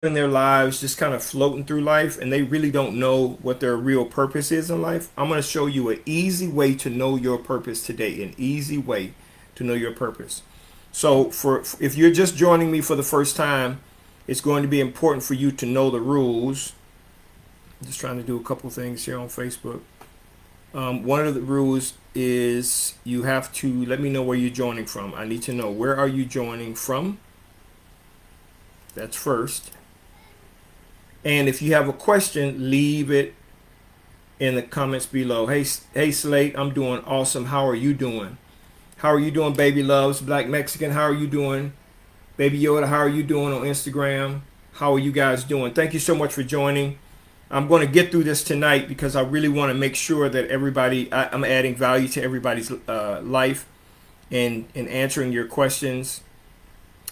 in their lives just kind of floating through life and they really don't know what their real purpose is in life, I'm going to show you an easy way to know your purpose today. An easy way to know your purpose. So for if you're just joining me for the first time, it's going to be important for you to know the rules. I'm just trying to do a couple things here on Facebook. One of the rules is you have to let me know where you're joining from. I need to know, where are you joining from? That's first. And if you have a question, leave it in the comments below. Hey Slate, I'm doing awesome. How are you doing? How are you doing, Baby Loves? Black Mexican, how are you doing? Baby Yoda, how are you doing on Instagram? How are you guys doing? Thank you so much for joining. I'm going to get through this tonight because I really want to make sure that I'm adding value to everybody's life and answering your questions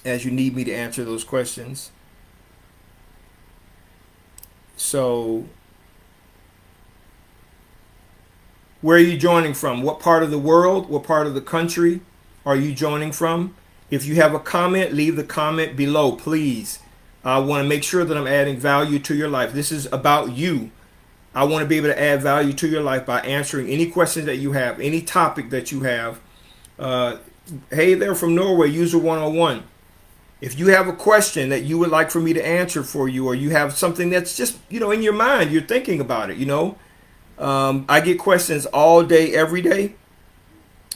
as you need me to answer those questions. So, where are you joining from? What part of the world, what part of the country are you joining from? If you have a comment, leave the comment below, please. I want to make sure that I'm adding value to your life. This is about you. I want to be able to add value to your life by answering any questions that you have, any topic that you have. Hey there from Norway, User 101. If you have a question that you would like for me to answer for you, or you have something that's just, in your mind, you're thinking about it, I get questions all day, every day.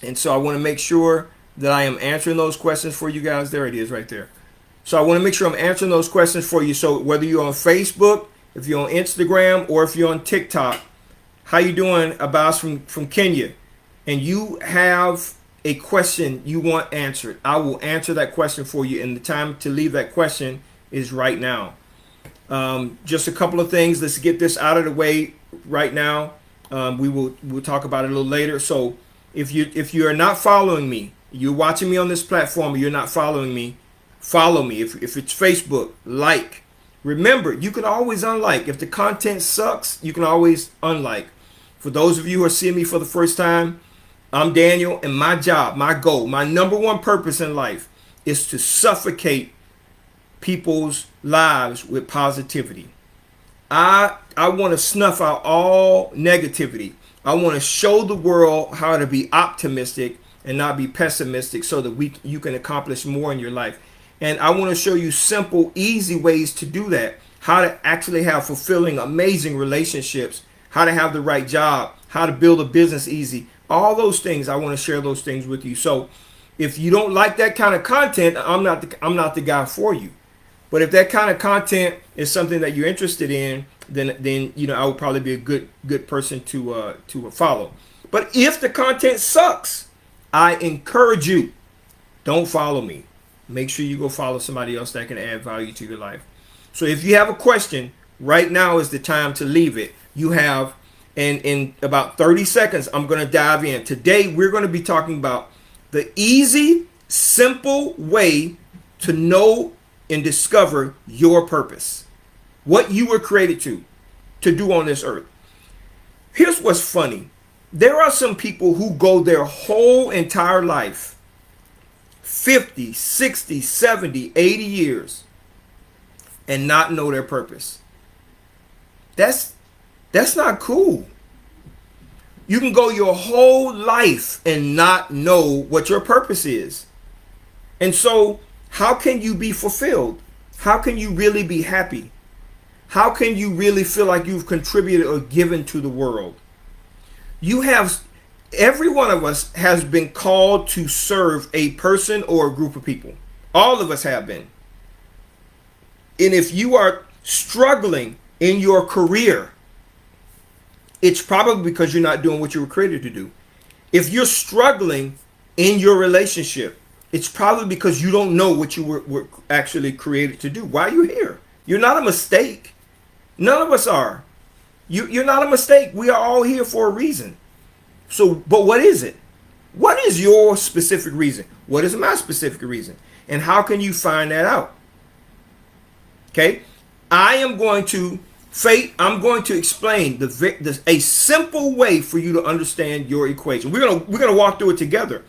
And so I want to make sure that I am answering those questions for you guys. There it is right there. So I want to make sure I'm answering those questions for you. So whether you're on Facebook, if you're on Instagram, or if you're on TikTok, how you doing, Abbas from Kenya? And you have a question you want answered, I will answer that question for you, and the time to leave that question is right now. Just a couple of things. Let's get this out of the way right now. We'll talk about it a little later. So if you are not following me, you're watching me on this platform, or you're not following me, follow me. If it's Facebook, like. Remember, you can always unlike. If the content sucks, you can always unlike. For those of you who are seeing me for the first time, I'm Daniel, and my job, my goal, my number one purpose in life is to suffocate people's lives with positivity. I want to snuff out all negativity. I want to show the world how to be optimistic and not be pessimistic, so that you can accomplish more in your life. And I want to show you simple, easy ways to do that. How to actually have fulfilling, amazing relationships. How to have the right job. How to build a business easy. All those things, I want to share those things with you. So if you don't like that kind of content, I'm not the guy for you. But if that kind of content is something that you're interested in, then I would probably be a good person to follow. But if the content sucks, I encourage you, don't follow me. Make sure you go follow somebody else that can add value to your life. So if you have a question, right now is the time to leave it. You have, and in about 30 seconds, I'm going to dive in. Today, we're going to be talking about the easy, simple way to know and discover your purpose. What you were created to do on this earth. Here's what's funny. There are some people who go their whole entire life, 50, 60, 70, 80 years, and not know their purpose. That's not cool. You can go your whole life and not know what your purpose is. And so, how can you be fulfilled? How can you really be happy? How can you really feel like you've contributed or given to the world? Every one of us has been called to serve a person or a group of people. All of us have been. And if you are struggling in your career, it's probably because you're not doing what you were created to do. If you're struggling in your relationship, it's probably because you don't know what you were actually created to do. Why are you here? You're not a mistake. None of us are. You're not a mistake. We are all here for a reason. So, but what is it? What is your specific reason? What is my specific reason? And how can you find that out? Okay? I'm going to explain a simple way for you to understand your equation. We're gonna walk through it together.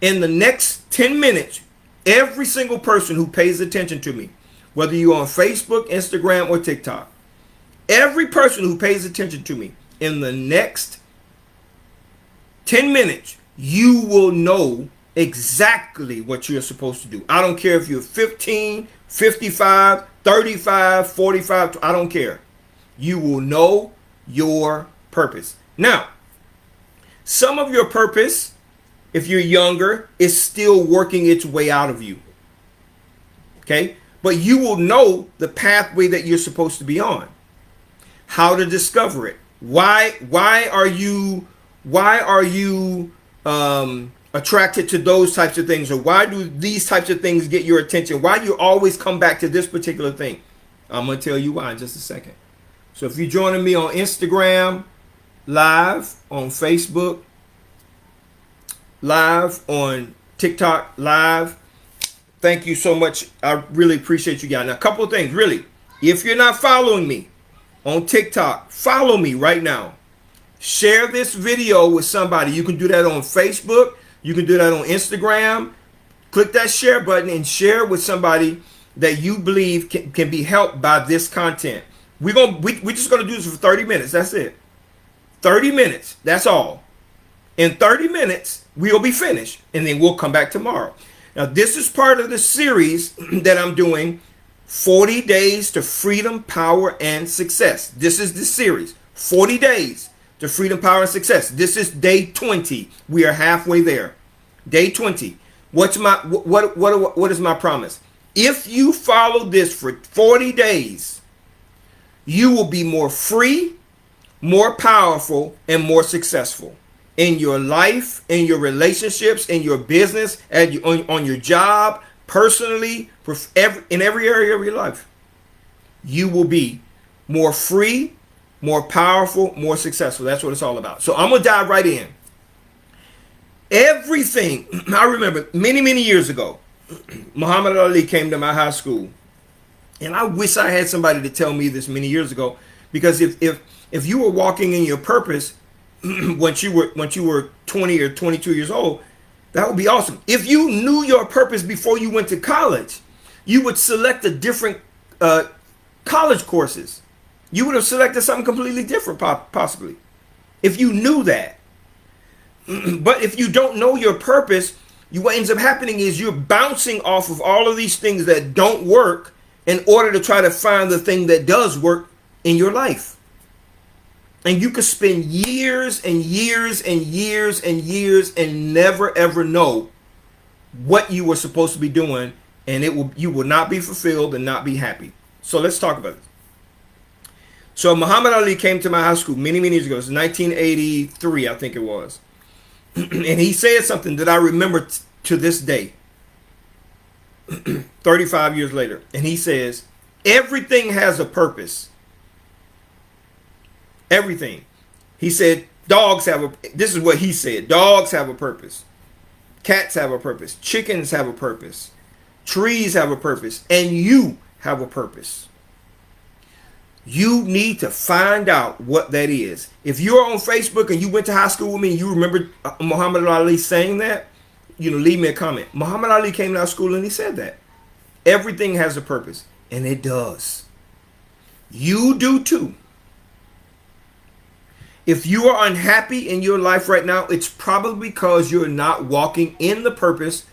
In the next 10 minutes, every single person who pays attention to me whether you're on Facebook, Instagram, or TikTok. Every person who pays attention to me in the next 10 minutes, you will know exactly what you're supposed to do. I don't care if you're 15, 55, 35, 45, I don't care. You will know your purpose. Now, some of your purpose, if you're younger, is still working its way out of you. Okay? But you will know the pathway that you're supposed to be on. How to discover it. Why are you attracted to those types of things? Or why do these types of things get your attention? Why do you always come back to this particular thing? I'm going to tell you why in just a second. So if you're joining me on Instagram Live, on Facebook Live, on TikTok Live, thank you so much. I really appreciate you guys. Now, a couple of things, really. If you're not following me on TikTok, follow me right now. Share this video with somebody. You can do that on Facebook. You can do that on Instagram. Click that share button and share with somebody that you believe can be helped by this content. We're just going to do this for 30 minutes. That's it. 30 minutes. That's all. In 30 minutes, we'll be finished. And then we'll come back tomorrow. Now, this is part of the series that I'm doing, 40 Days to Freedom, Power, and Success. This is the series, 40 Days to Freedom, Power, and Success. This is day 20. We are halfway there. Day 20. What is my promise? If you follow this for 40 days, you will be more free, more powerful, and more successful in your life, in your relationships, in your business, on your job, personally, in every area of your life. You will be more free, more powerful, more successful. That's what it's all about. So I'm going to dive right in. Everything, I remember many, many years ago, Muhammad Ali came to my high school. And I wish I had somebody to tell me this many years ago, because if you were walking in your purpose once you were 20 or 22 years old, that would be awesome. If you knew your purpose before you went to college, you would select a different college courses. You would have selected something completely different, possibly, if you knew that. But if you don't know your purpose, what ends up happening is you're bouncing off of all of these things that don't work in order to try to find the thing that does work in your life. And you could spend years and years and years and years and never ever know what you were supposed to be doing, and you will not be fulfilled and not be happy. So let's talk about it. So Muhammad Ali came to my high school many, many years ago. It was 1983, I think it was. And he said something that I remember to this day. 35 years later, and he says, everything has a purpose. Everything. He said, this is what he said, dogs have a purpose, cats have a purpose, chickens have a purpose, trees have a purpose, and you have a purpose. You need to find out what that is. If you're on Facebook and you went to high school with me and you remember Muhammad Ali saying that, leave me a comment. Muhammad Ali came to our school and he said that. Everything has a purpose. And it does. You do too. If you are unhappy in your life right now, it's probably because you're not walking in the purpose,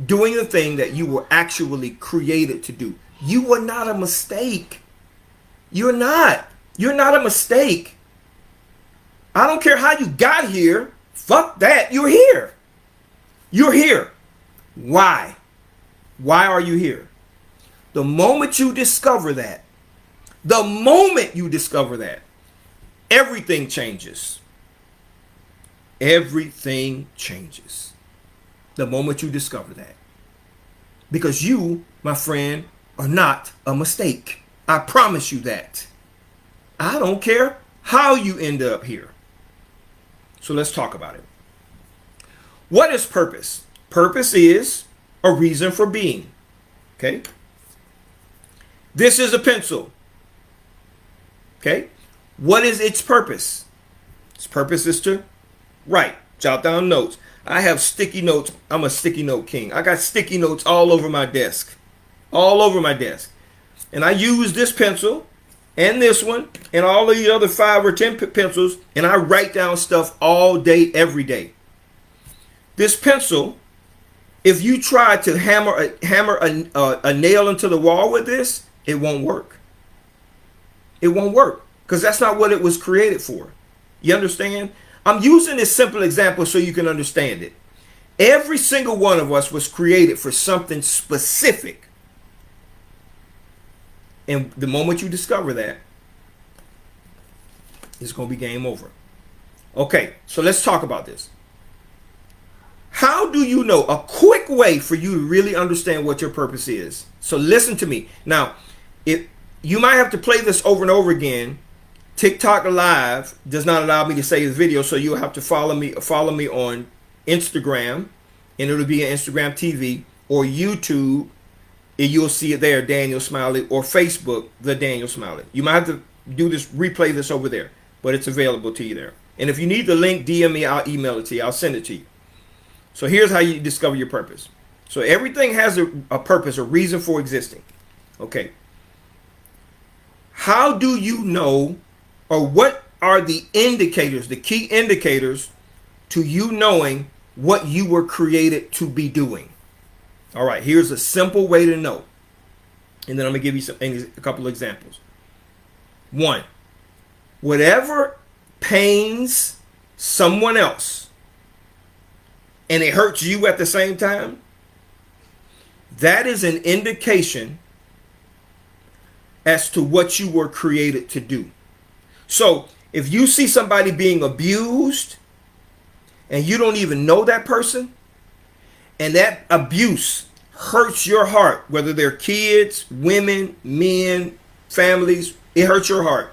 doing the thing that you were actually created to do. You were not a mistake. You're not. You're not a mistake. I don't care how you got here. Fuck that. You're here. You're here. Why? Why are you here? The moment you discover that, everything changes. Everything changes. The moment you discover that. Because you, my friend, are not a mistake. I promise you that. I don't care how you end up here. So let's talk about it. What is purpose? Purpose is a reason for being. Okay? This is a pencil. Okay? What is its purpose? Its purpose is to write, jot down notes. I have sticky notes. I'm a sticky note king. I got sticky notes all over my desk. all over my desk. And I use this pencil and this one and all of the other 5 or 10 pencils, and I write down stuff all day, every day. This pencil, if you try to hammer a nail into the wall with this, it won't work. It won't work because that's not what it was created for. You understand? I'm using this simple example so you can understand it. Every single one of us was created for something specific. And the moment you discover that, it's going to be game over. Okay, so let's talk about this. How do you know? A quick way for you to really understand what your purpose is. So listen to me. Now, if you might have to play this over and over again. TikTok Live does not allow me to save the video, so you'll have to follow me on Instagram, and it'll be on Instagram TV, or YouTube, and you'll see it there, Daniel Smiley, or Facebook, The Daniel Smiley. You might have to replay this over there, but it's available to you there. And if you need the link, DM me, I'll email it to you. I'll send it to you. So here's how you discover your purpose. So everything has a purpose, a reason for existing. Okay. How do you know, or what are the indicators, the key indicators to you knowing what you were created to be doing? All right, here's a simple way to know. And then I'm going to give you a couple of examples. 1, whatever pains someone else and it hurts you at the same time, that is an indication as to what you were created to do. So if you see somebody being abused and you don't even know that person, and that abuse hurts your heart, whether they're kids, women, men, families, it hurts your heart.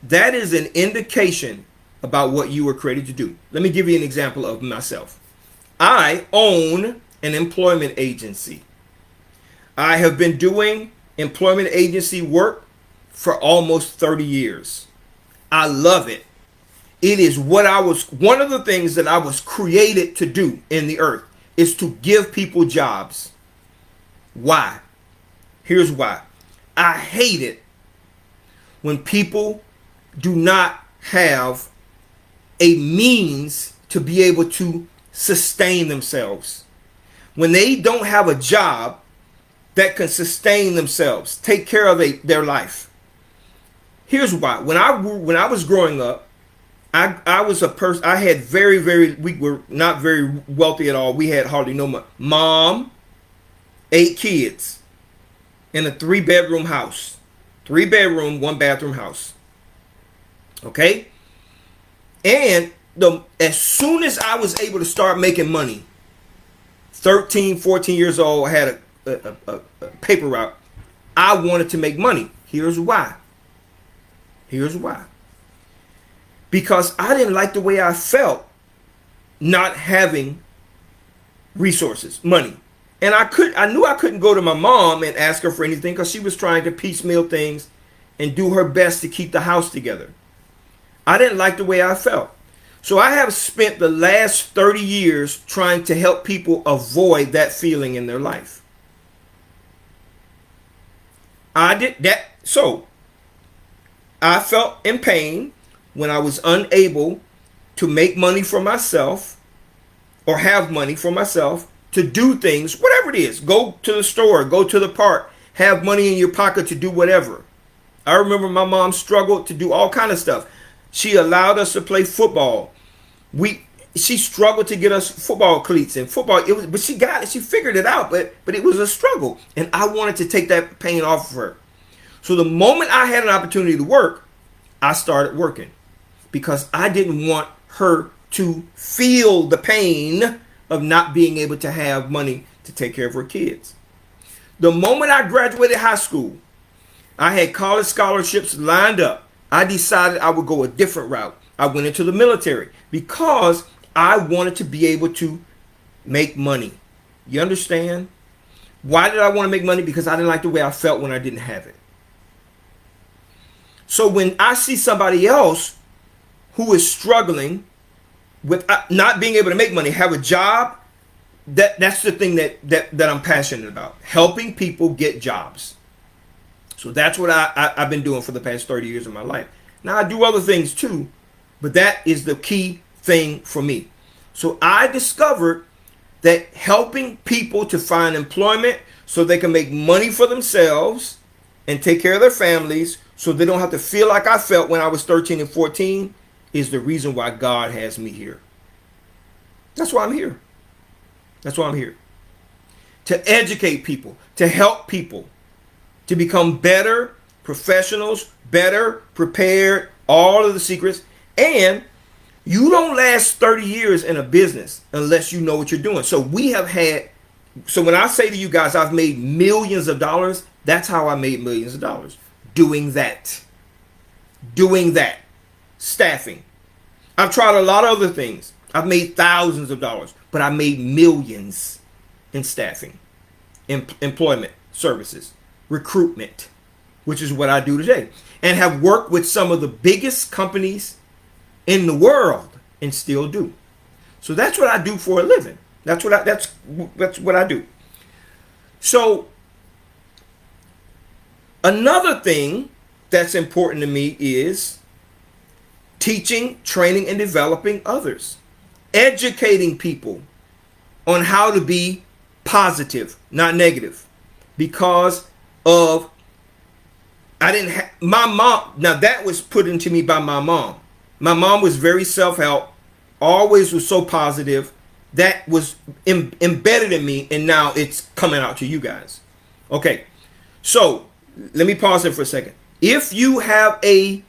That is an indication about what you were created to do. Let me give you an example of myself. I own an employment agency. I have been doing employment agency work for almost 30 years. I love it. It is one of the things that I was created to do in the earth, is to give people jobs. Why? Here's why. I hate it when people do not have a means to be able to sustain themselves. When they don't have a job that can sustain themselves, take care of their life. Here's why. When I was growing up, I was a person, I had we were not very wealthy at all. We had hardly no money. Mom, 8 kids in a 3-bedroom house. 3-bedroom, 1-bathroom house. Okay? And as soon as I was able to start making money, 13, 14 years old, I had a paper route. I wanted to make money. Here's why. Here's why. Because I didn't like the way I felt not having resources, money. And I knew I couldn't go to my mom and ask her for anything because she was trying to piecemeal things and do her best to keep the house together. I didn't like the way I felt. So I have spent the last 30 years trying to help people avoid that feeling in their life. I did that. So I felt in pain when I was unable to make money for myself or have money for myself to do things, whatever it is. Go to the store, go to the park, have money in your pocket to do whatever. I remember my mom struggled to do all kind of stuff. She allowed us to play football. She struggled to get us football cleats and football. But she got it. She figured it out. But it was a struggle. And I wanted to take that pain off of her. So the moment I had an opportunity to work, I started working. Because I didn't want her to feel the pain of not being able to have money to take care of her kids. The moment I graduated high school, I had college scholarships lined up. I decided I would go a different route. I went into the military because I wanted to be able to make money. You understand? Why did I want to make money? Because I didn't like the way I felt when I didn't have it. So when I see somebody else who is struggling with not being able to make money, have a job that's the thing that I'm passionate about, helping people get jobs. So that's what I've been doing for the past 30 years of my life. Now I do other things too, but that is the key thing for me. So I discovered that helping people to find employment so they can make money for themselves and take care of their families so they don't have to feel like I felt when I was 13 and 14 is the reason why God has me here. That's why I'm here. That's why I'm here. To educate people, to help people, to become better professionals, better prepared, all of the secrets. And you don't last 30 years in a business unless you know what you're doing. So when I say to you guys, I've made millions of dollars, that's how I made millions of dollars. Doing that. Staffing. I've tried a lot of other things. I've made thousands of dollars, but I made millions in staffing, employment services, recruitment, which is what I do today, and have worked with some of the biggest companies in the world and still do. So that's what I do for a living. That's what I do. So another thing that's important to me is teaching, training, and developing others. Educating people on how to be positive, not negative. Because of, my mom, now that was put into me by my mom. My mom was very self-help, always was so positive. That was embedded in me, and now it's coming out to you guys. Okay, so let me pause there for a second. If you have a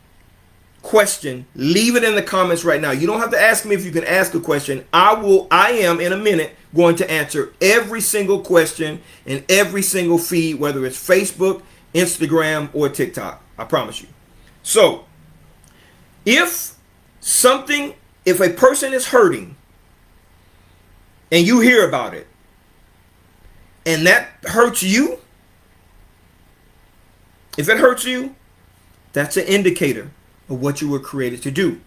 question, leave it in the comments right now. You don't have to ask me if you can ask a question. I am in a minute going to answer every single question in every single feed, whether it's Facebook, Instagram, or TikTok. I promise you. So if a person is hurting and you hear about it and that hurts you, if it hurts you, that's an indicator of what you were created to do.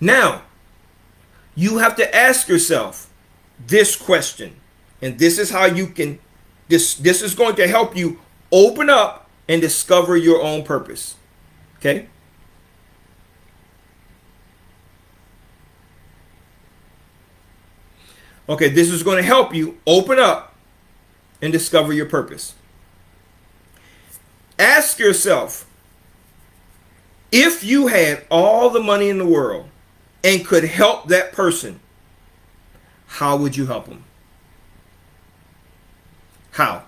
Now, you have to ask yourself this question, and this is how you can, this is going to help you open up and discover your own purpose. Okay? Okay, this is going to help you open up and discover your purpose. Ask yourself, if you had all the money in the world and could help that person, how would you help them? How?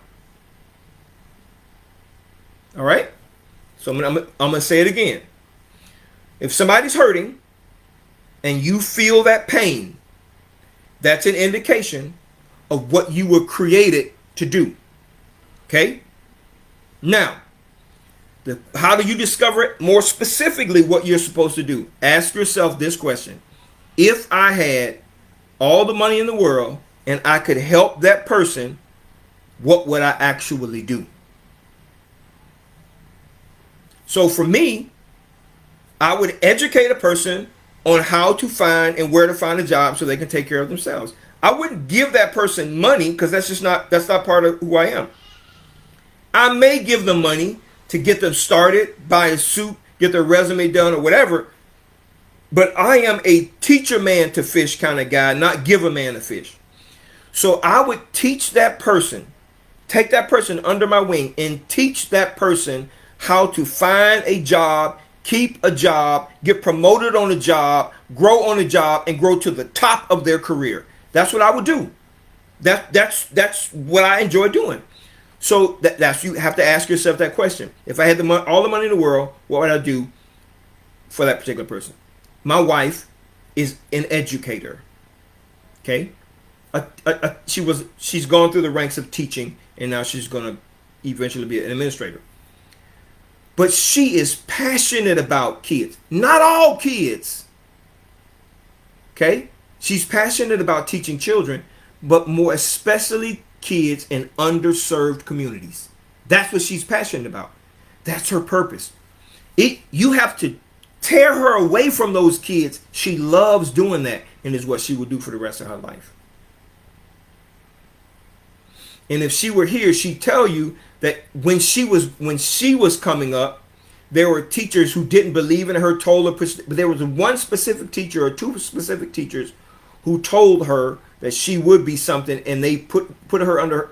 All right? So I'm going to say it again. If somebody's hurting and you feel that pain, that's an indication of what you were created to do. Okay? Now, how do you discover it? More specifically, what you're supposed to do. Ask yourself this question. If I had all the money in the world and I could help that person, what would I actually do? So for me, I would educate a person on how to find and where to find a job so they can take care of themselves. I wouldn't give that person money because that's not part of who I am. I may give them money to get them started, buy a suit, get their resume done or whatever. But I am a teach a man to fish kind of guy, not give a man a fish. So I would teach that person, take that person under my wing and teach that person how to find a job, keep a job, get promoted on a job, grow on a job, and grow to the top of their career. That's what I would do. That's what I enjoy doing. So that's you have to ask yourself that question. If I had all the money in the world, what would I do for that particular person? My wife is an educator. Okay, she's gone through the ranks of teaching, and now she's going to eventually be an administrator. But she is passionate about kids. Not all kids. Okay, she's passionate about teaching children, but more especially kids in underserved communities. That's what she's passionate about. That's her purpose. You have to tear her away from those kids. She loves doing that, and is what she will do for the rest of her life. And if she were here, she'd tell you that when she was coming up, there were teachers who didn't believe in her, told her, but there was one specific teacher or two specific teachers who told her that she would be something, and they put her under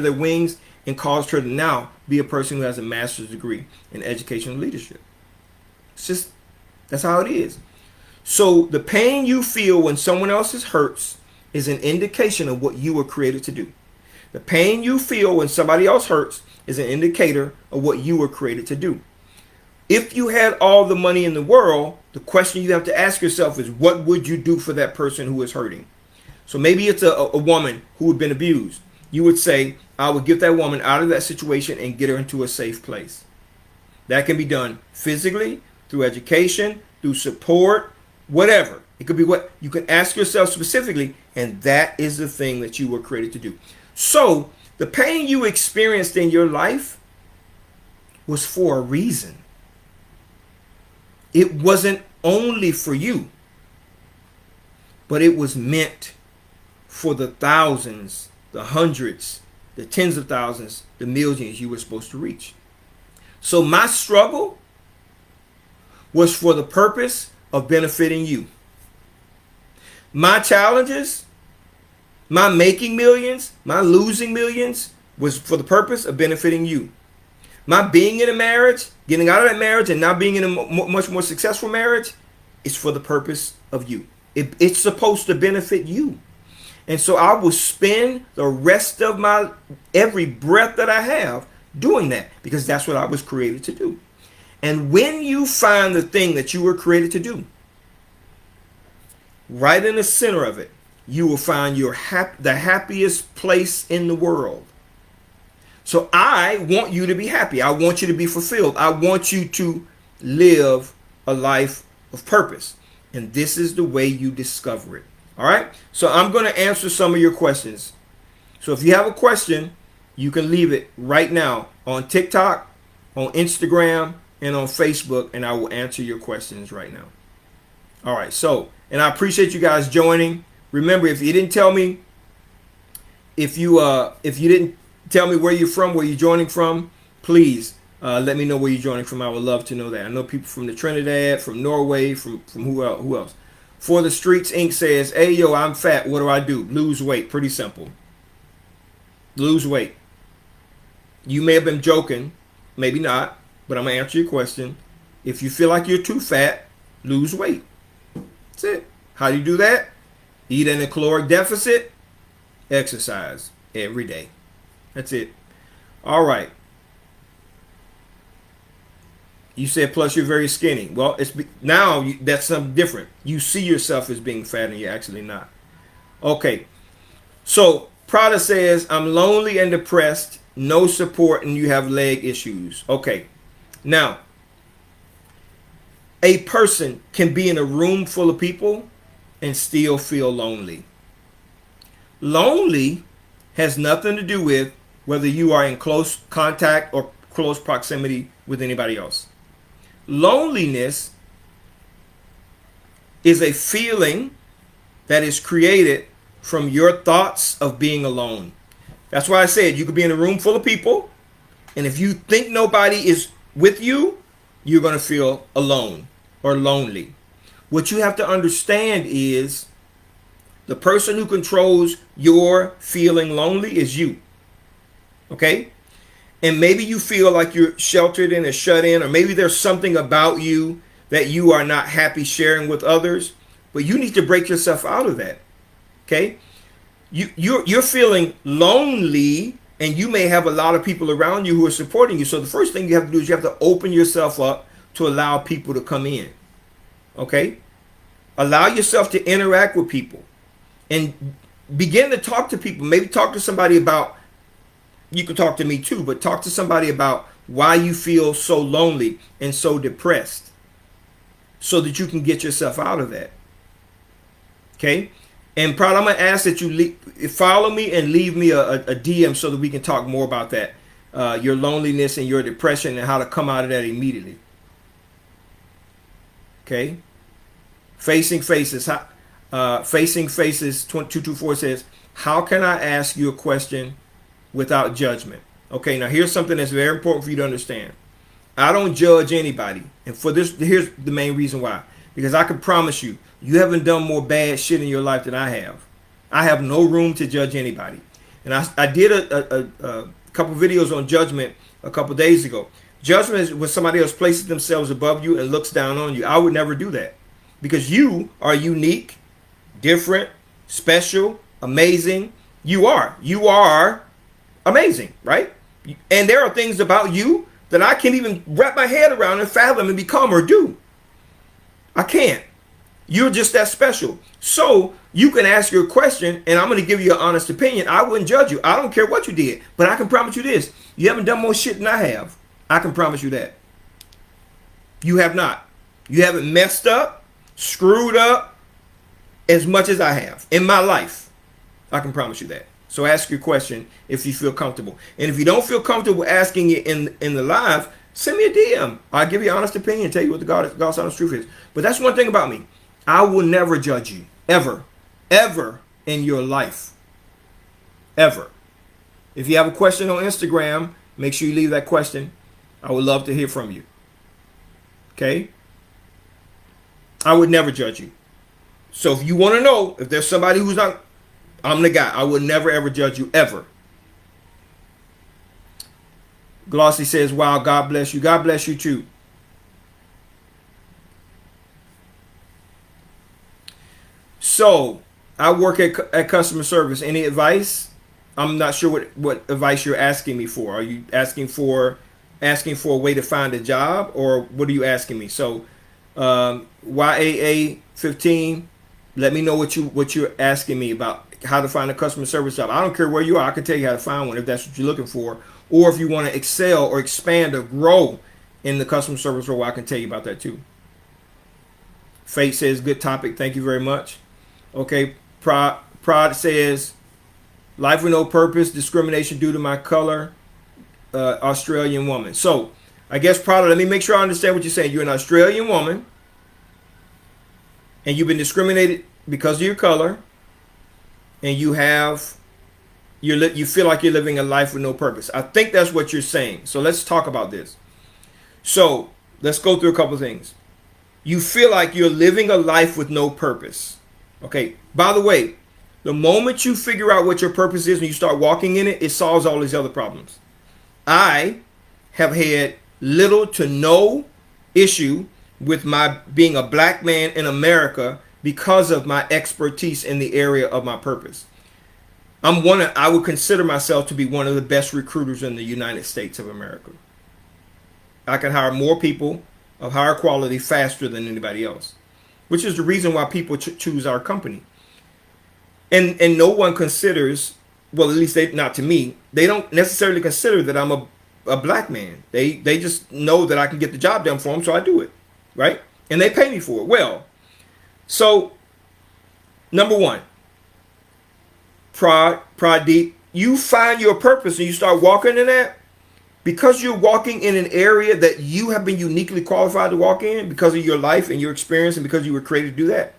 their wings and caused her to now be a person who has a master's degree in educational leadership. It's just, that's how it is. So the pain you feel when someone else's hurts is an indication of what you were created to do. The pain you feel when somebody else hurts is an indicator of what you were created to do. If you had all the money in the world, the question you have to ask yourself is, what would you do for that person who is hurting? So maybe it's a woman who had been abused. You would say, I would get that woman out of that situation and get her into a safe place. That can be done physically, through education, through support, whatever. It could be what you can ask yourself specifically, and that is the thing that you were created to do. So the pain you experienced in your life was for a reason. It wasn't only for you, but it was meant for the thousands, the hundreds, the tens of thousands, the millions you were supposed to reach. So my struggle was for the purpose of benefiting you. My challenges, my making millions, my losing millions was for the purpose of benefiting you. My being in a marriage, getting out of that marriage and now being in a much more successful marriage is for the purpose of you. It's supposed to benefit you. And so I will spend the rest of my every breath that I have doing that, because that's what I was created to do. And when you find the thing that you were created to do, right in the center of it, you will find the happiest place in the world. So I want you to be happy. I want you to be fulfilled. I want you to live a life of purpose. And this is the way you discover it. All right. So I'm going to answer some of your questions. So if you have a question, you can leave it right now on TikTok, on Instagram, and on Facebook, and I will answer your questions right now. All right. So, and I appreciate you guys joining. Remember, if you didn't tell me, if you didn't tell me where you're from, where you're joining from, please let me know where you're joining from. I would love to know that. I know people from the Trinidad, from Norway, from who else? For the Streets Inc. says, hey, yo, I'm fat. What do I do? Lose weight. Pretty simple. Lose weight. You may have been joking. Maybe not. But I'm going to answer your question. If you feel like you're too fat, lose weight. That's it. How do you do that? Eat in a caloric deficit. Exercise every day. That's it. All right. You said plus you're very skinny. Well, that's something different. You see yourself as being fat and you're actually not. Okay. So Prada says, I'm lonely and depressed, no support, and you have leg issues. Okay. Now, a person can be in a room full of people and still feel lonely. Lonely has nothing to do with whether you are in close contact or close proximity with anybody else. Loneliness is a feeling that is created from your thoughts of being alone. That's why I said you could be in a room full of people, and if you think nobody is with you, you're going to feel alone or lonely. What you have to understand is the person who controls your feeling lonely is you. Okay? And maybe you feel like you're sheltered in or shut in, or maybe there's something about you that you are not happy sharing with others, but you need to break yourself out of that. Okay? You're feeling lonely, and you may have a lot of people around you who are supporting you. So the first thing you have to do is you have to open yourself up to allow people to come in. Okay? Allow yourself to interact with people and begin to talk to people. Maybe talk to somebody about, you can talk to me too, but talk to somebody about why you feel so lonely and so depressed so that you can get yourself out of that. Okay? And probably I'm going to ask that you follow me and leave me a DM so that we can talk more about that. Your loneliness and your depression and how to come out of that immediately. Okay? Facing Faces 224 says, How can I ask you a question without judgment? Okay, now here's something that's very important for you to understand. I don't judge anybody. And for this, here's the main reason why. Because I can promise you, you haven't done more bad shit in your life than I have. I have no room to judge anybody. And I did a couple videos on judgment a couple days ago. Judgment is when somebody else places themselves above you and looks down on you. I would never do that. Because you are unique, different, special, amazing. You are. You are amazing, right? And there are things about you that I can't even wrap my head around and fathom and become or do. I can't. You're just that special. So you can ask your question and I'm going to give you an honest opinion. I wouldn't judge you. I don't care what you did. But I can promise you this. You haven't done more shit than I have. I can promise you that. You have not. You haven't messed up, screwed up as much as I have in my life. I can promise you that. So ask your question if you feel comfortable. And if you don't feel comfortable asking it in the live, send me a DM. I'll give you an honest opinion and tell you what the God's honest truth is. But that's one thing about me. I will never judge you. Ever. Ever in your life. Ever. If you have a question on Instagram, make sure you leave that question. I would love to hear from you. Okay? I would never judge you. So if you want to know if there's somebody who's not, I'm the guy. I would never ever judge you ever. Glossy says, wow, God bless you. God bless you too. So I work at customer service. Any advice? I'm not sure what advice you're asking me for. Are you asking for a way to find a job, or what are you asking me? So YAA 15, let me know what you're asking me about how to find a customer service job. I don't care where you are. I can tell you how to find one if that's what you're looking for. Or if you want to excel or expand or grow in the customer service role, I can tell you about that too. Fate says, good topic. Thank you very much. Okay. Prod says, life with no purpose, discrimination due to my color, Australian woman. So I guess Prod, let me make sure I understand what you're saying. You're an Australian woman and you've been discriminated because of your color, and you feel like you're living a life with no purpose. I think that's what you're saying. So let's talk about this. So let's go through a couple of things. You feel like you're living a life with no purpose. Okay. By the way, the moment you figure out what your purpose is and you start walking in it, it solves all these other problems. I have had little to no issue with my being a black man in America because of my expertise in the area of my purpose. I would consider myself to be one of the best recruiters in the United States of America. I can hire more people of higher quality faster than anybody else, which is the reason why people choose our company. And no one considers, well, at least not to me, they don't necessarily consider that I'm a black man. They just know that I can get the job done for them, so I do it, right? And they pay me for it. Well, so number one, Pradeep, you find your purpose and you start walking in that, because you're walking in an area that you have been uniquely qualified to walk in because of your life and your experience and because you were created to do that.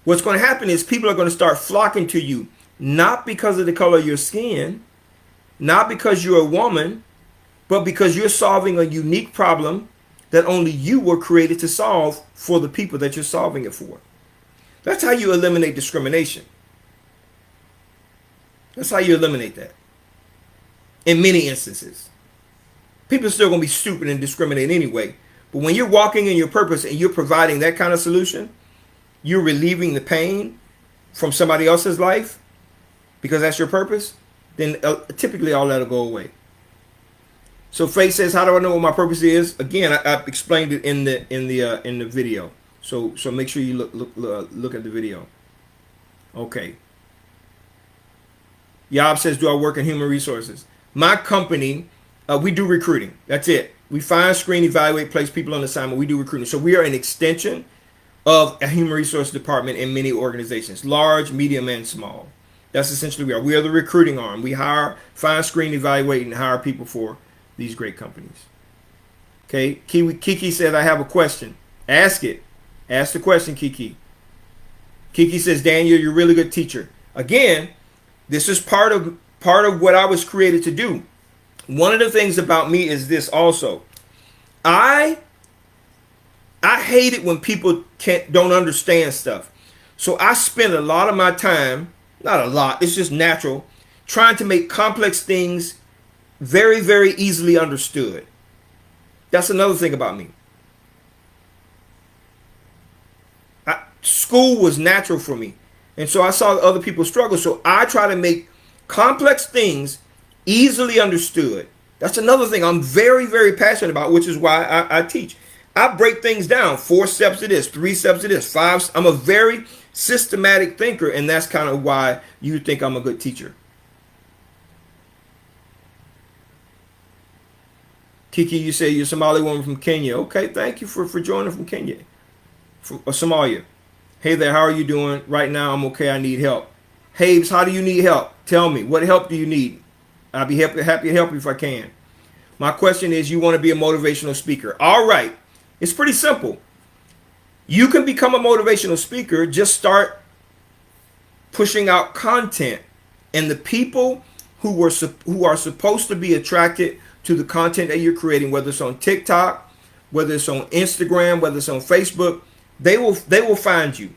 What's going to happen is people are going to start flocking to you, not because of the color of your skin, not because you're a woman, but because you're solving a unique problem that only you were created to solve for the people that you're solving it for. That's how you eliminate discrimination. That's how you eliminate that. In many instances. People are still going to be stupid and discriminate anyway. But when you're walking in your purpose and you're providing that kind of solution, you're relieving the pain from somebody else's life because that's your purpose, then typically all that will go away. So Faith says, how do I know what my purpose is? Again, I explained it in the video. So make sure you look at the video. Okay. Yob says, do I work in human resources? My company, we do recruiting. That's it. We find, screen, evaluate, place people on assignment. We do recruiting. So we are an extension of a human resource department in many organizations, large, medium, and small. That's essentially we are. We are the recruiting arm. We hire, find, screen, evaluate, and hire people for these great companies. Okay. Kiki says, I have a question. Ask it. Ask the question, Kiki. Kiki says, Daniel, you're a really good teacher. Again, This is part of what I was created to do. One of the things about me is this also. I hate it when people don't understand stuff. So I spend a lot of my time, not a lot, it's just natural, trying to make complex things very, very easily understood. That's another thing about me. School was natural for me. And so I saw other people struggle. So I try to make complex things easily understood. That's another thing I'm very, very passionate about, which is why I teach. I break things down. 4 steps to this, 3 steps to this, 5. I'm a very systematic thinker, and that's kind of why you think I'm a good teacher. Kiki, you say you're a Somali woman from Kenya. Okay, thank you for joining from Kenya, from Somalia. Hey there, how are you doing? Right now, I'm okay. I need help. Habes, how do you need help? Tell me, what help do you need? I'll be happy to help you if I can. My question is, you want to be a motivational speaker. All right. It's pretty simple. You can become a motivational speaker. Just start pushing out content. And the people who are supposed to be attracted to the content that you're creating, whether it's on TikTok, whether it's on Instagram, whether it's on Facebook, they will find you.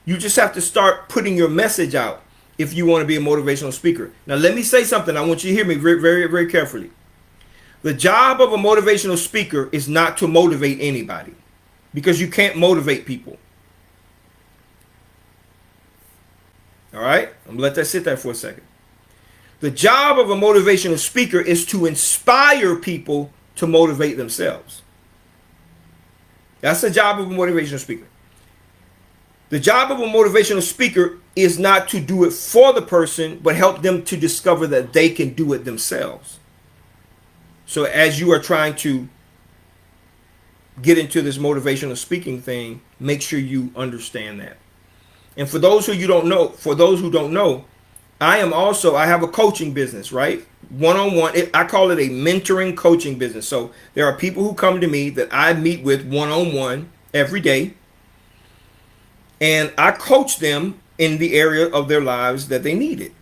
You just have to start putting your message out if you want to be a motivational speaker. Now, let me say something. I want you to hear me very, very, very carefully. The job of a motivational speaker is not to motivate anybody, because you can't motivate people. All right? I'm going to let that sit there for a second. The job of a motivational speaker is to inspire people to motivate themselves. That's the job of a motivational speaker. The job of a motivational speaker is not to do it for the person, but help them to discover that they can do it themselves. So as you are trying to get into this motivational speaking thing, make sure you understand that. And for those who don't know, I have a coaching business, right? One-on-one. I call it a mentoring coaching business. So there are people who come to me that I meet with one-on-one every day. And I coach them in the area of their lives that they need it.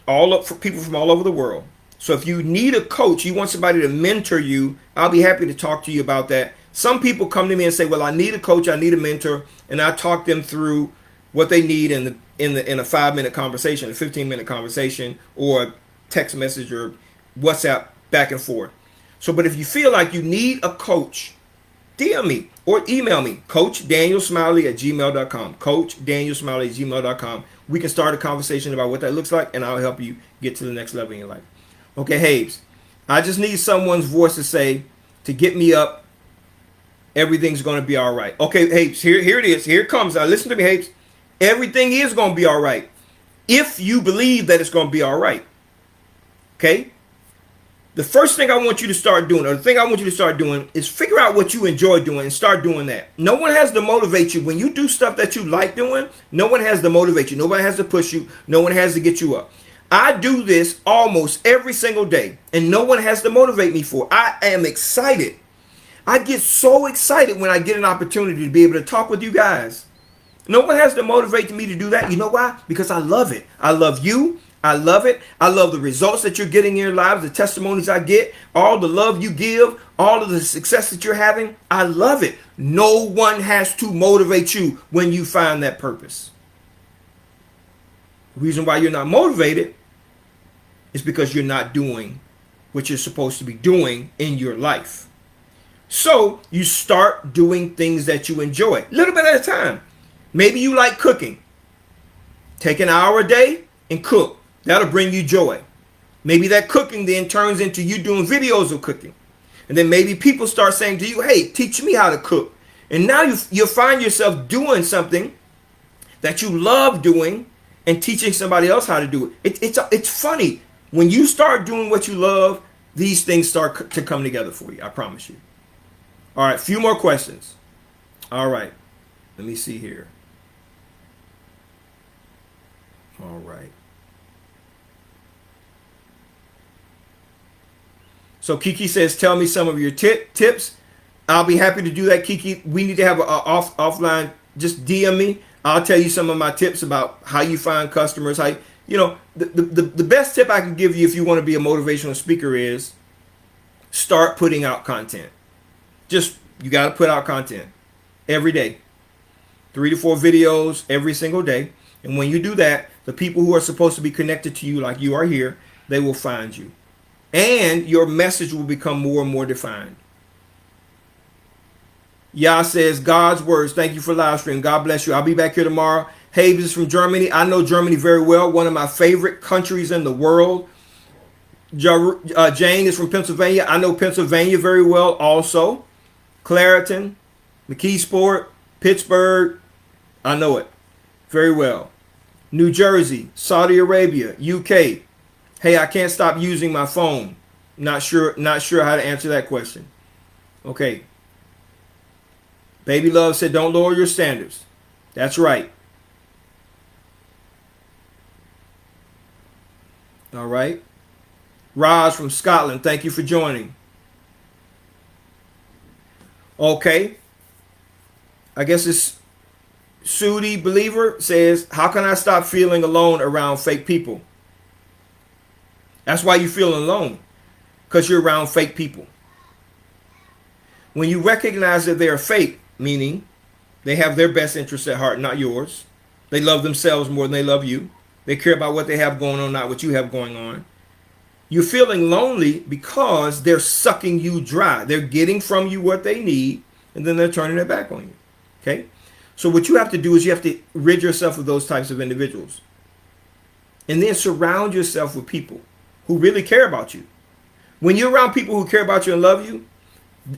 For people from all over the world. So if you need a coach, you want somebody to mentor you, I'll be happy to talk to you about that. Some people come to me and say, well, I need a coach, I need a mentor, and I talk them through what they need in a 5-minute conversation, a 15-minute conversation, or a text message or WhatsApp back and forth. So, but if you feel like you need a coach, DM me or email me, coachdanielsmiley@gmail.com, coachdanielsmiley@gmail.com. We can start a conversation about what that looks like, and I'll help you get to the next level in your life. Okay, Habes, I just need someone's voice to say, to get me up, everything's going to be all right. Okay, Habes, here it is. Here it comes. Now, listen to me, Habes. Everything is going to be all right if you believe that it's going to be all right. Okay? The first thing I want you to start doing, or the thing I want you to start doing, is figure out what you enjoy doing and start doing that. No one has to motivate you. When you do stuff that you like doing, no one has to motivate you. Nobody has to push you. No one has to get you up. I do this almost every single day, and no one has to motivate me for it. I am excited. I get so excited when I get an opportunity to be able to talk with you guys. No one has to motivate me to do that. You know why? Because I love it. I love you. I love it. I love the results that you're getting in your lives, the testimonies I get, all the love you give, all of the success that you're having. I love it. No one has to motivate you when you find that purpose. The reason why you're not motivated is because you're not doing what you're supposed to be doing in your life. So you start doing things that you enjoy, a little bit at a time. Maybe you like cooking. Take an hour a day and cook. That'll bring you joy. Maybe that cooking then turns into you doing videos of cooking. And then maybe people start saying to you, hey, teach me how to cook. And now you'll find yourself doing something that you love doing and teaching somebody else how to do it. It's funny. When you start doing what you love, these things start to come together for you. I promise you. All right, few more questions. All right, let me see here. All right. So Kiki says, tell me some of your tips. I'll be happy to do that, Kiki. We need to have an offline. Just DM me. I'll tell you some of my tips about how you find customers. the best tip I can give you if you want to be a motivational speaker is start putting out content. Just, you got to put out content every day. 3 to 4 videos every single day. And when you do that, the people who are supposed to be connected to you, like you are here, they will find you. And your message will become more and more defined. Yah says, God's words. Thank you for live stream. God bless you. I'll be back here tomorrow. Hayes is from Germany. I know Germany very well. One of my favorite countries in the world. Jane is from Pennsylvania. I know Pennsylvania very well also. Clariton, McKeesport, Pittsburgh. I know it very well. New Jersey, Saudi Arabia, UK. Hey, I can't stop using my phone. Not sure how to answer that question. Okay. Baby Love said, don't lower your standards. That's right. All right. Raj from Scotland, thank you for joining. Okay. I guess it's Sudi Believer says, how can I stop feeling alone around fake people? That's why you feel alone, because you're around fake people. When you recognize that they're fake, meaning they have their best interests at heart, not yours. They love themselves more than they love you. They care about what they have going on, not what you have going on. You're feeling lonely because they're sucking you dry. They're getting from you what they need, and then they're turning their back on you. Okay? So what you have to do is you have to rid yourself of those types of individuals. And then surround yourself with people who really care about you. When you're around people who care about you and love you,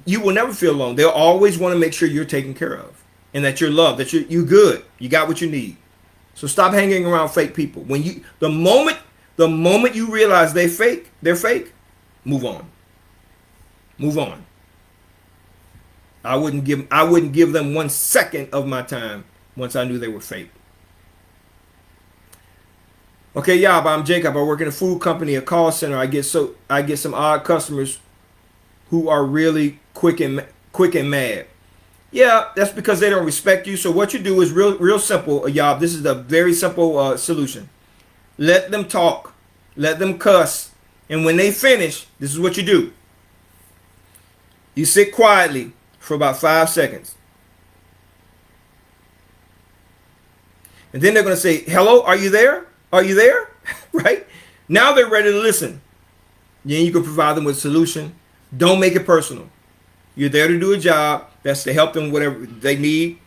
you will never feel alone. They'll always want to make sure you're taken care of and that you're loved, that you're good. You got what you need. So stop hanging around fake people. When the moment you realize they're fake, move on. Move on. I wouldn't give them 1 second of my time once I knew they were fake. Okay, yeah, but I'm Jacob. I work in a food company, a call center. I get some odd customers who are really quick and mad. Yeah, that's because they don't respect you. So what you do is real simple, Yob. This is a very simple solution. Let them talk. Let them cuss. And when they finish, this is what you do. You sit quietly for about 5 seconds. And then they're going to say, hello, are you there? Are you there? Right? Now they're ready to listen. Then you can provide them with a solution. Don't make it personal. You're there to do a job. That's to help them whatever they need.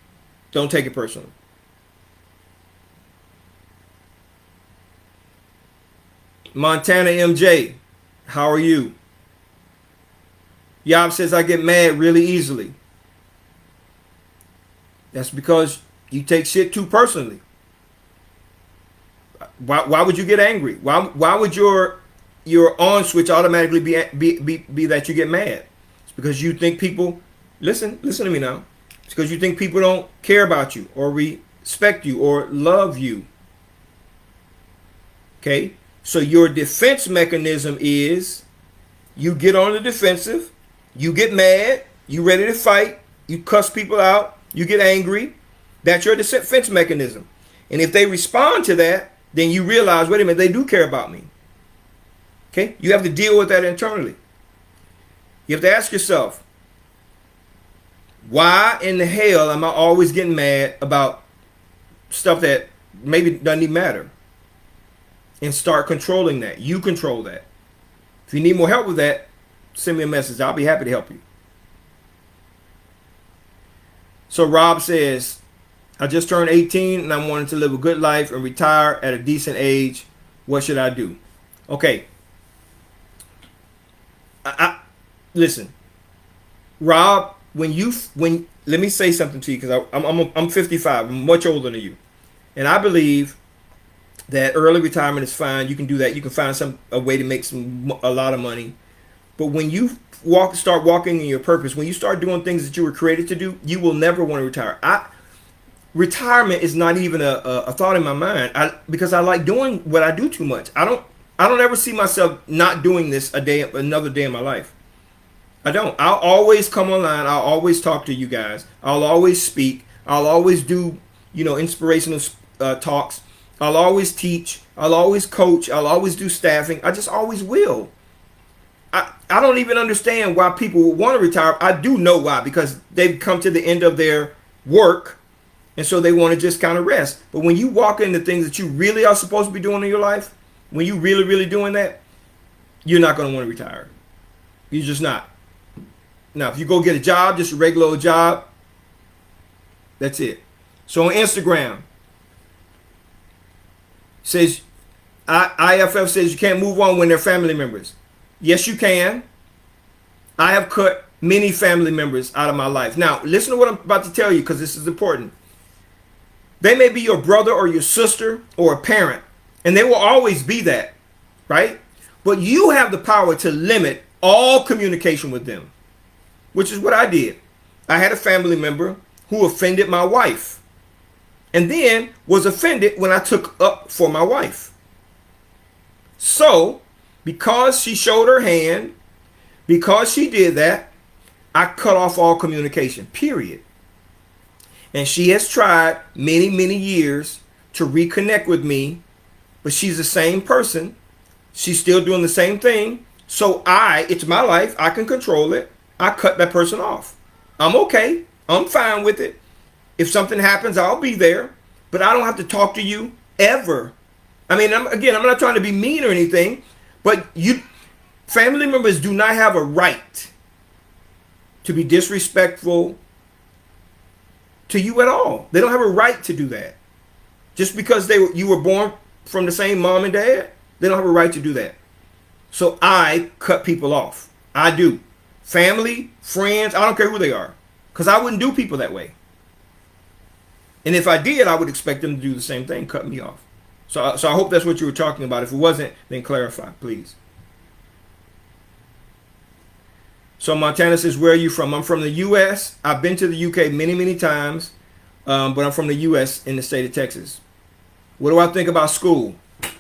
Don't take it personal. Montana MJ, how are you? Yob says, I get mad really easily. That's because you take shit too personally. Why would you get angry? Why would your on switch automatically be that you get mad? It's because you think people, listen to me now. It's because you think people don't care about you or respect you or love you. Okay? So your defense mechanism is you get on the defensive, you get mad, you ready to fight, you cuss people out, you get angry. That's your defense mechanism. And if they respond to that, then you realize, wait a minute, they do care about me. Okay? You have to deal with that internally. You have to ask yourself, why in the hell am I always getting mad about stuff that maybe doesn't even matter? And start controlling that. You control that. If you need more help with that, send me a message. I'll be happy to help you. So Rob says, I just turned 18 and I'm wanting to live a good life and retire at a decent age. What should I do? Okay. Listen, Rob, when let me say something to you, because I'm 55. I'm much older than you, and I believe that early retirement is fine. You can do that. You can find a way to make a lot of money. But when you start walking in your purpose, when you start doing things that you were created to do, you will never want to retire. Retirement is not even a thought in my mind. Because I like doing what I do too much. I don't ever see myself not doing this another day in my life. I don't. I'll always come online. I'll always talk to you guys. I'll always speak. I'll always do, inspirational talks. I'll always teach. I'll always coach. I'll always do staffing. I just always will. I don't even understand why people would want to retire. I do know why, because they've come to the end of their work, and so they want to just kind of rest. But when you walk into things that you really are supposed to be doing in your life, when you really doing that, you're not going to want to retire. You're just not. Now, if you go get a job, just a regular old job, that's it. So on Instagram, says IFF says you can't move on when they're family members. Yes, you can. I have cut many family members out of my life. Now, listen to what I'm about to tell you, because this is important. They may be your brother or your sister or a parent, and they will always be that, right? But you have the power to limit all communication with them, which is what I did. I had a family member who offended my wife, and then was offended when I took up for my wife. So, because she showed her hand, because she did that, I cut off all communication, period. And she has tried many years to reconnect with me, but she's the same person. She's still doing the same thing. So it's my life. I can control it. I cut that person off. I'm okay. I'm fine with it. If something happens, I'll be there, but I don't have to talk to you ever. I mean, I'm not trying to be mean or anything, but family members do not have a right to be disrespectful to you at all. They don't have a right to do that. Just because you were born from the same mom and dad, they don't have a right to do that. So I cut people off. I do. Family, friends, I don't care who they are, because I wouldn't do people that way. And if I did, I would expect them to do the same thing, cut me off. So I hope that's what you were talking about. If it wasn't, then clarify, please. So Montana says, where are you from? I'm from the U.S. I've been to the U.K. many times, but I'm from the U.S. in the state of Texas. What do I think about school?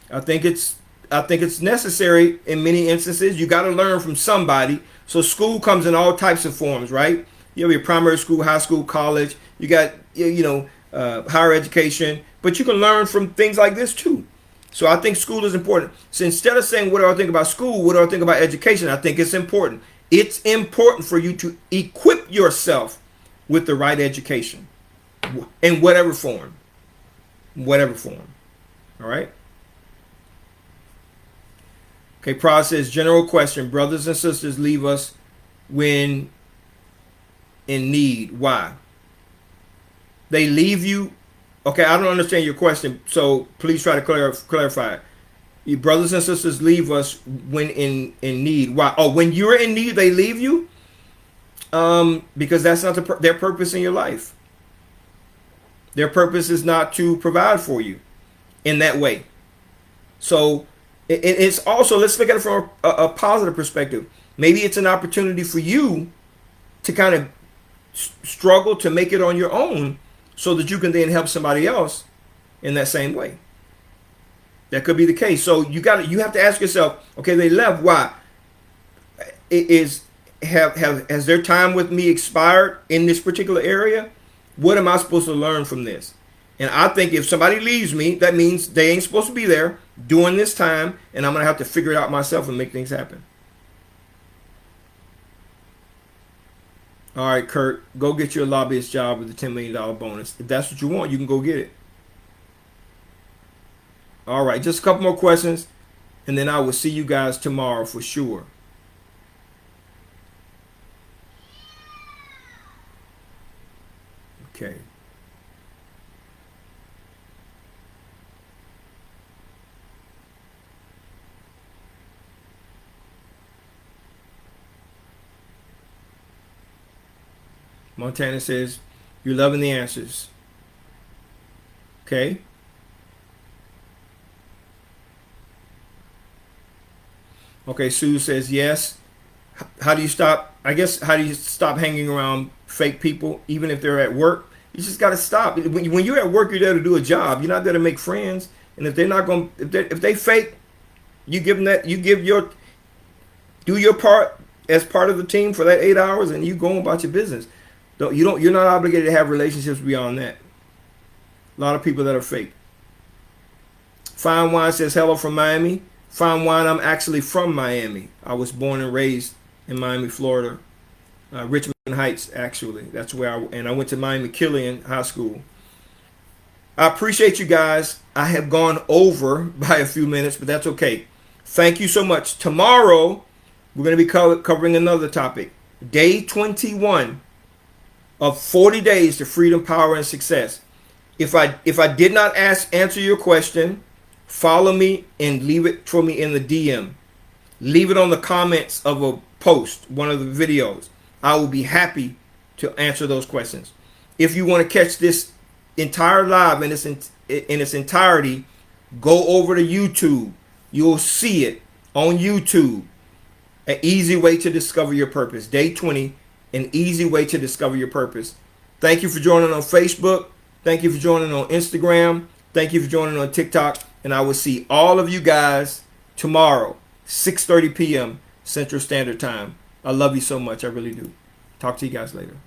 I think it's necessary in many instances. You got to learn from somebody. So school comes in all types of forms, right? You have your primary school, high school, college. You got higher education, but you can learn from things like this too. So I think school is important. So instead of saying what do I think about school, what do I think about education, I think it's important. It's important for you to equip yourself with the right education in whatever form. Whatever form. All right? Okay, Prod says, general question. Brothers and sisters leave us when in need. Why? They leave you. Okay, I don't understand your question, so please try to clarify. Your brothers and sisters leave us when in need. Why? Oh, when you're in need, they leave you? Because that's not their purpose in your life. Their purpose is not to provide for you in that way. So it's also, let's look at it from a positive perspective. Maybe it's an opportunity for you to kind of struggle to make it on your own, so that you can then help somebody else in that same way. That could be the case. So you have to ask yourself, okay, they left, why? Has their time with me expired in this particular area? What am I supposed to learn from this? And I think if somebody leaves me, that means they ain't supposed to be there during this time, and I'm going to have to figure it out myself and make things happen. All right, Kurt, go get your lobbyist job with the $10 million bonus. If that's what you want, you can go get it. All right, just a couple more questions, and then I will see you guys tomorrow for sure. Okay. Montana says, you're loving the answers. Okay. Okay, Sue says, yes. How do you stop hanging around fake people, even if they're at work? You just got to stop. When you're at work, you're there to do a job. You're not there to make friends. And if they're not going, if they fake, you give them that, do your part as part of the team for that 8 hours, and you go about your business. You're not obligated to have relationships beyond that. A lot of people that are fake. Fine Wine says hello from Miami. Fine Wine, I'm actually from Miami. I was born and raised in Miami, Florida. Richmond Heights, actually. That's where I went to Miami Killian High School. I appreciate you guys. I have gone over by a few minutes, but that's okay. Thank you so much. Tomorrow, we're going to be covering another topic. Day 21 of 40 days to freedom, power, and success. If I did not answer your question, follow me and leave it for me in the DM. Leave it on the comments of a post, one of the videos. I will be happy to answer those questions. If you want to catch this entire live in its entirety, go over to YouTube. You'll see it on YouTube. An easy way to discover your purpose. Day 20, an easy way to discover your purpose. Thank you for joining on Facebook. Thank you for joining on Instagram. Thank you for joining on TikTok. And I will see all of you guys tomorrow, 6:30 p.m. Central Standard Time. I love you so much. I really do. Talk to you guys later.